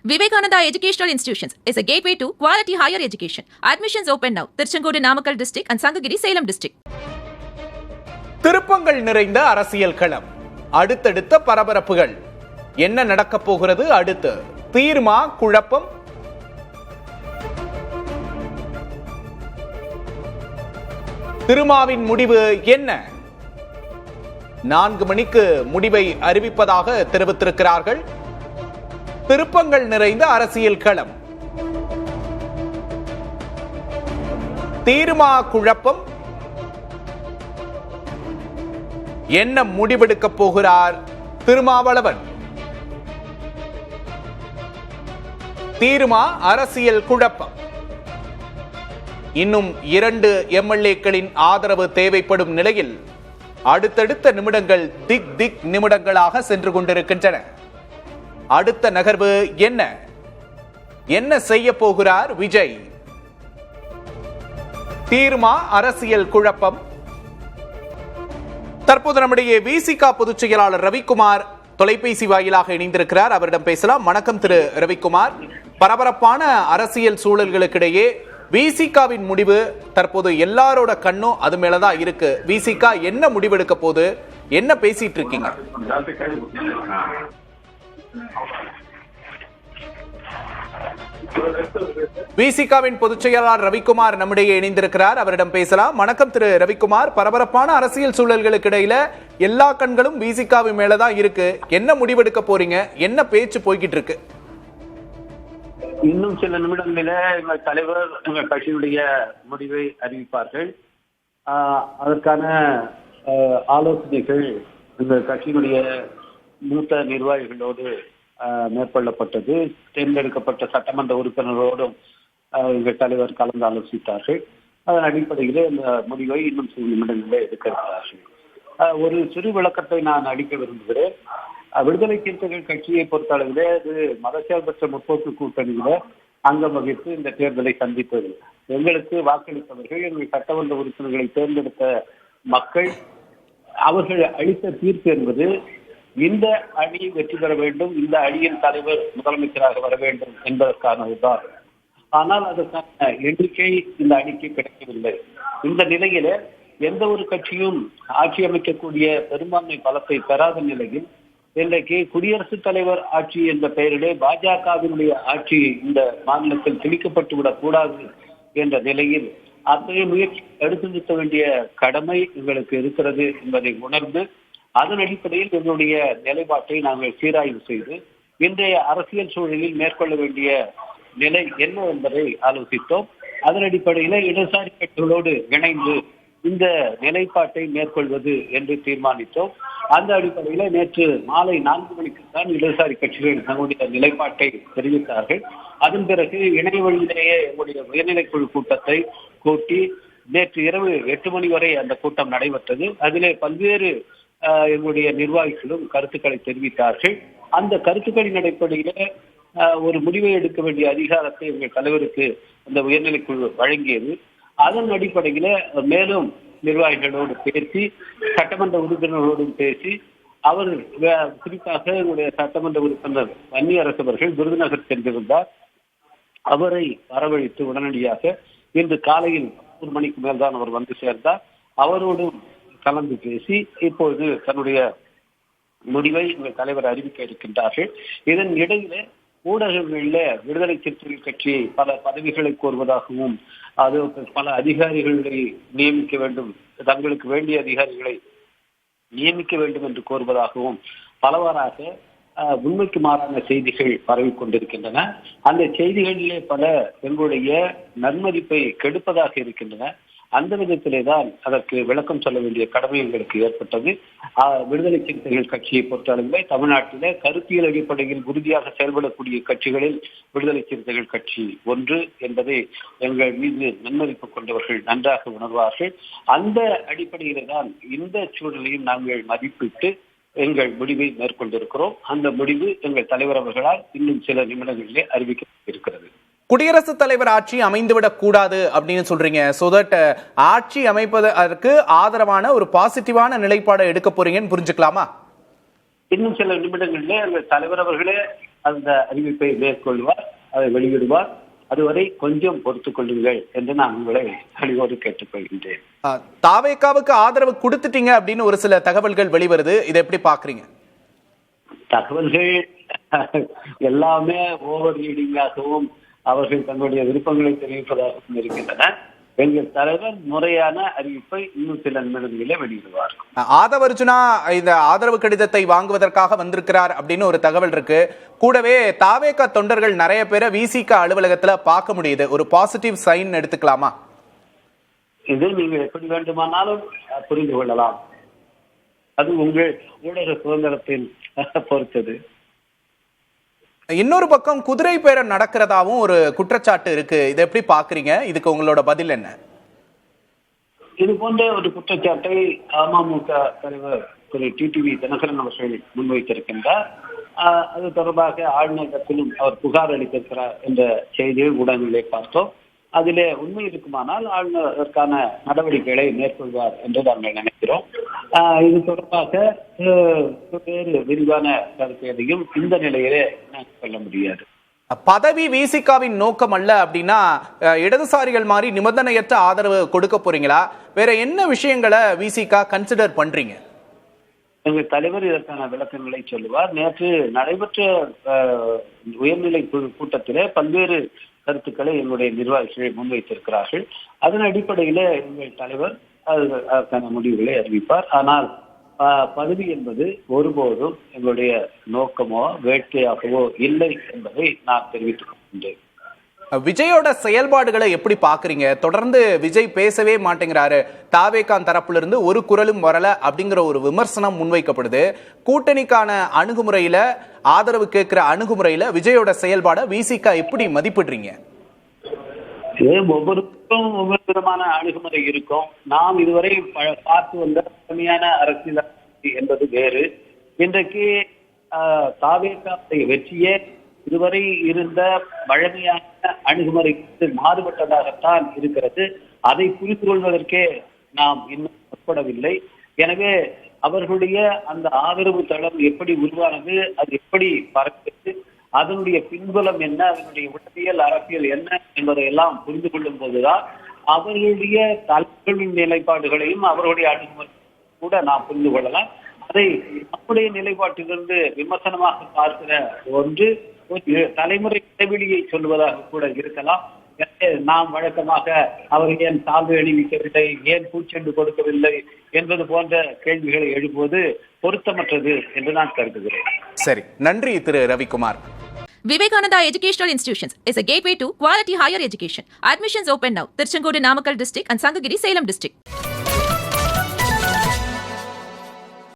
Vivekananda Educational Institutions is a gateway to quality higher education. Admissions open now. Tirchangodu Namakkal district and Sangagiri Salem district. திருப்பங்கள் நிறைந்த அரசியல் களம். அடுத்தடுத்த பரபரப்புகள். என்ன நடக்கப் போகிறது அடுத்து? தீர்மா குழப்பம்? திருமாவின் முடிவு என்ன? 4 மணிக்கு முடிவை அறிவிப்பதாக தெரிவித்திருக்கிறார்கள். திருப்பங்கள் நிறைந்த அரசியல் களம். தீர்மா குழப்பம்? என்ன முடிவெடுக்கப் போகிறார் திருமாவளவன்? தீர்மா அரசியல் குழப்பம். இன்னும் 2 எம்எல்ஏக்களின் ஆதரவு தேவைப்படும் நிலையில் அடுத்தடுத்த நிமிடங்கள் திக் நிமிடங்களாக சென்று கொண்டிருக்கின்றன. அடுத்த நகர்வு என்ன? என்ன செய்ய போகிறார் விஜய்? தீர்மா அரசியல் குழப்பம். தற்போது நம்முடைய விசிக பொதுச் செயலாளர் ரவிக்குமார் தொலைபேசி வாயிலாக இணைந்திருக்கிறார். அவரிடம் பேசலாம். வணக்கம் திரு ரவிக்குமார். பரபரப்பான அரசியல் சூழல்களுக்கிடையே விசிகாவின் முடிவு தற்போது எல்லாரோட கண்ணும் அது மேலதான் இருக்கு. விசிக என்ன முடிவெடுக்க போது, என்ன பேசிட்டு இருக்கீங்க? விசிகாவின் பொதுச் செயலாளர் ரவிக்குமார் நம்முடைய இணைந்திருக்கிறார். அவரிடம் பேசலாம். வணக்கம் திரு ரவிக்குமார். பரபரப்பான அரசியல் சூழல்களுக்கு இடையில எல்லா கண்களும் விசிகாவின் மேலதான் இருக்கு. என்ன முடிவெடுக்க போறீங்க? என்ன பேச்சு போய்கிட்டு இருக்கு? இன்னும் சில நிமிடங்களில எங்கள் தலைவர் எங்கள் கட்சியினுடைய முடிவை அறிவிப்பார்கள். அதற்கான ஆலோசனைகள் எங்கள் கட்சியினுடைய மூத்த நிர்வாகிகளோடு மேற்கொள்ளப்பட்டது. தேர்ந்தெடுக்கப்பட்ட சட்டமன்ற உறுப்பினரோடும் எங்கள் தலைவர் கலந்து ஆலோசித்தார்கள். அதன் அடிப்படையிலே இந்த முடிவை இன்னும் சில நிமிடங்களில் எடுக்க இருக்கிறார்கள். ஒரு சிறு விளக்கத்தை நான் அளிக்க விரும்புகிறேன். விடுதலை சிறுத்தைகள் கட்சியை பொறுத்த அளவிலே அது மதசார்பற்ற முற்போக்கு கூட்டணியில அங்கம் வகித்து இந்த தேர்தலை சந்தித்தது. எங்களுக்கு வாக்களித்தவர்கள், எங்கள் சட்டமன்ற உறுப்பினர்களை தேர்ந்தெடுத்த மக்கள், அவர்கள் அளித்த தீர்ப்பு என்பது இந்த அணி வெற்றி பெற வேண்டும், இந்த அணியின் தலைவர் முதலமைச்சராக வர வேண்டும் என்பதற்கானதுதான். ஆனால் அதற்கான எண்ணிக்கை இந்த அணிக்கு கிடைக்கவில்லை. இந்த நிலையில எந்த ஒரு கட்சியும் ஆட்சி அமைக்கக்கூடிய பெரும்பான்மை பலத்தை பெறாத நிலையில் இன்றைக்கு குடியரசுத் தலைவர் ஆட்சி என்ற பெயரிலே பாஜகவினுடைய ஆட்சி இந்த மாநிலத்தில் திணிக்கப்பட்டு விடக் கூடாது என்ற நிலையில் அத்தகைய முயற்சி எடுத்து நிறுத்த வேண்டிய கடமை எங்களுக்கு இருக்கிறது என்பதை உணர்ந்து அதன் அடிப்படையில் எங்களுடைய நிலைப்பாட்டை நாங்கள் சீராய்வு செய்து இன்றைய அரசியல் சூழலில் மேற்கொள்ள வேண்டிய நிலை என்ன என்பதை ஆலோசித்தோம். அதன் அடிப்படையில் இடதுசாரி கட்சிகளோடு இணைந்து இந்த நிலைப்பாட்டை மேற்கொள்வது என்று தீர்மானித்தோம். அந்த அடிப்படையில் நேற்று மாலை 4 மணிக்கு தான் இடதுசாரி கட்சிகள் தங்களுடைய நிலைப்பாட்டை தெரிவித்தார்கள். அதன் பிறகு இணைய வழியிலேயே எங்களுடைய உயர்நிலைக்குழு கூட்டத்தை கூட்டி நேற்று இரவு 8 மணி வரை அந்த கூட்டம் நடைபெற்றது. அதிலே பல்வேறு எங்களுடைய நிர்வாகிகளும் கருத்துக்களை தெரிவித்தார்கள். அந்த கருத்துக்களின் அடிப்படையில ஒரு முடிவை எடுக்க வேண்டிய அதிகாரத்தை எங்கள் தலைவருக்கு அந்த உயர்நிலைக்குழு வழங்கியது. அதன் அடிப்படையில மேலும் நிர்வாகிகளோடு பேசி, சட்டமன்ற உறுப்பினர்களோடும் பேசி, அவர் குறிப்பாக என்னுடைய சட்டமன்ற உறுப்பினர் வன்னியரசு அவர்கள் விருதுநகர் சென்றிருந்தார். அவரை வரவழைத்து உடனடியாக இன்று காலையில் 1 மணிக்கு மேல்தான் அவர் வந்து சேர்ந்தார். அவரோடும் கலந்து பேசி இப்பொழுது தன்னுடைய முடிவை எங்கள் தலைவர் அறிவிக்க இருக்கின்றார்கள். இதன் இடையில ஊடகங்களில் விடுதலை சிறுத்தைகள் கட்சி பல பதவிகளை கோருவதாகவும், அது பல அதிகாரிகளை நியமிக்க வேண்டும், தங்களுக்கு வேண்டிய அதிகாரிகளை நியமிக்க வேண்டும் என்று கோருவதாகவும் பலவாறாக உண்மைக்கு மாறான செய்திகள் பரவி கொண்டிருக்கின்றன. அந்த செய்திகளிலே பல எங்களுடைய நன்மதிப்பை கெடுப்பதாக இருக்கின்றன. அந்த விதத்திலே தான் அதற்கு விளக்கம் சொல்ல வேண்டிய கடமை எங்களுக்கு ஏற்பட்டது. விடுதலை சிறுத்தைகள் கட்சியை பொறுத்தளவிலே தமிழ்நாட்டிலே கருத்தியல் அடிப்படையில் உறுதியாக செயல்படக்கூடிய கட்சிகளில் விடுதலை சிறுத்தைகள் கட்சி ஒன்று என்பதை எங்கள் மீது நன்மதிப்பு கொண்டவர்கள் நன்றாக உணர்வார்கள். அந்த அடிப்படையிலே தான் இந்த சூழலையும் நாங்கள் மதிப்பிட்டு எங்கள் முடிவை மேற்கொண்டிருக்கிறோம். அந்த முடிவு எங்கள் தலைவர் அவர்களால் இன்னும் சில நிமிடங்களிலே அறிவிக்கப்பட்டிருக்கிறது. குடியரசுத் தலைவர் ஆட்சி அமைந்துவிடக் கூடாது அப்படின்னு சொல்றீங்க. சோ தட் ஆட்சி அமைப்பதற்கு ஆதரவான ஒரு பாசிட்டிவான நிலைப்பாடை எடுக்க போறீங்கன்னு புரிஞ்சுக்கலாமா? இன்னும் சில நிமிடங்களிலே எங்கள் தலைவர் அவர்களே அந்த அறிவிப்பை மேற்கொள்வார், அதை வெளியிடுவார். அதுவரை கொஞ்சம் பொறுத்துக் கொள்ளுங்கள் என்று நான் உங்களை அழிவோடு கேட்டுக்கொள்கின்றேன். தாவேகாவுக்கு ஆதரவு கொடுத்துட்டீங்க அப்படின்னு ஒரு சில தகவல்கள் வெளிவருது, இதை எப்படி பாக்குறீங்க? தகவல்கள் எல்லாமே ஓவர் ரீடிங்காகவும் அவர்கள் தங்களுடைய விருப்பங்களை தெரிவிப்பதாகவும் இருக்கின்றன. எங்கள் தலைவர் முறையான அறிவிப்பை இன்னும் சில நிமிடங்களிலே வெளியிடுவார். ஆதவர்ஜுனா இந்த ஆதரவு கடிதத்தை வாங்குவதற்காக வந்திருக்கிறார் அப்படின்னு ஒரு தகவல் இருக்கு. கூடவே தாவேகா தொண்டர்கள் நிறைய பேரை விசிக அலுவலகத்துல பார்க்க முடியுது. ஒரு பாசிட்டிவ் சைன் எடுத்துக்கலாமா? இது நீங்கள் எப்படி வேண்டுமானாலும் புரிந்து கொள்ளலாம். அது உங்கள் ஊடக சுதந்திரத்தின் பொறுத்தது. இன்னொரு பக்கம் குதிரை பேரம் நடக்கிறதாவும் ஒரு குற்றச்சாட்டு இருக்கு. இதை எப்படி பாக்குறீங்க? இதுக்கு உங்களோட பதில் என்ன? இது போன்ற ஒரு குற்றச்சாட்டை அமமுக தலைவர் திரு டிடிவி தினகரன் அவர்கள் முன்வைத்திருக்கின்றார். அது தொடர்பாக ஆளுநரிடத்திலும் அவர் புகார் அளித்திருக்கிறார் என்ற செய்தியை ஊடகங்களை பார்த்தோம். அதிலே உண்மை இருக்குமானால் ஆளுநர் அதற்கான நடவடிக்கைகளை மேற்கொள்வார் என்று நாங்கள் நினைக்கிறோம். இது தொடர்பாக வேறு விரிவான கருத்து எதையும் இந்த நிலையிலே சொல்ல முடியாது. பதவி விசிகாவின் நோக்கம் அல்ல அப்படின்னா இடதுசாரிகள் மாதிரி நிபந்தனையற்ற ஆதரவு கொடுக்க போறீங்களா? வேற என்ன விஷயங்களை விசிகா கன்சிடர் பண்றீங்க? எங்கள் தலைவர் இதற்கான விளக்கங்களை சொல்லுவார். நேற்று நடைபெற்ற உயர்நிலை கூட்டத்திலே பல்வேறு கருத்துக்களை எங்களுடைய நிர்வாகிகள் முன்வைத்திருக்கிறார்கள். அதன் அடிப்படையில எங்கள் தலைவர் அதற்கான முடிவுகளை அறிவிப்பார். ஆனால் பதவி என்பது ஒருபோதும் எங்களுடைய நோக்கமோ வேட்கையாகவோ இல்லை என்பதை நான் தெரிவித்துக் கொள்கின்றேன். விஜயோட செயல்பாடுகளை எப்படி பாக்குறீங்க? தொடர்ந்து விஜய் பேசவே மாட்டேங்கிறாரு, தாவேகான் தரப்புல இருந்து ஒரு குரலும் வரல அப்படிங்கிற ஒரு விமர்சனம் முன்வைக்கப்படுது. கூட்டணிக்கான அணுகுமுறையில, ஆதரவு கேட்கிற அணுகுமுறையில விஜயோட செயல்பாட விசிகா எப்படி மதிப்பிடுறீங்க? ஒவ்வொருக்கும் ஒவ்வொரு விதமான அணுகுமுறை இருக்கும். நாம் இதுவரை பார்த்து வந்த உண்மையான அரசியல் என்பது வேறு. இன்றைக்கு தாவேகாவுடைய வெற்றியே இதுவரை இருந்த வழமையான அணுகுமுறைக்கு மாறுபட்டதாகத்தான் இருக்கிறது. அதை புரிந்து கொள்வதற்கே நாம் இன்னும் முற்படவில்லை. எனவே அவர்களுடைய அந்த ஆதரவு தளம் எப்படி உருவானது, அது எப்படி பறக்கிறது, அதனுடைய பின்புலம் என்ன, அதனுடைய உளவியல் அரசியல் என்ன என்பதையெல்லாம் புரிந்து கொள்ளும் போதுதான் அவர்களுடைய தலைவர்களின் நிலைப்பாடுகளையும் அவர்களுடைய அணுகுமுறை கூட நாம் புரிந்து கொள்ளலாம். அதை நம்முடைய நிலைப்பாட்டிலிருந்து விமர்சனமாக பார்க்கிற ஒன்று ஒரு தலைமுறை இடைவெளியை சொல்வதாக கூட இருக்கலாம். நாம் வழக்கமாக அவர் ஏன் சால்வை அணிவிக்கவில்லை, ஏன் பூச்செண்டு கொடுக்கவில்லை என்பது போன்ற கேள்விகளை எழுப்புவது பொருத்தமற்றது என்று நான் கருதுகிறேன். சரி, நன்றி திரு Ravikumar. Vivekananda Educational Institutions is a gateway to quality higher education. Admissions open now. Tirchangodu Namakkal district and Sangagiri Salem district.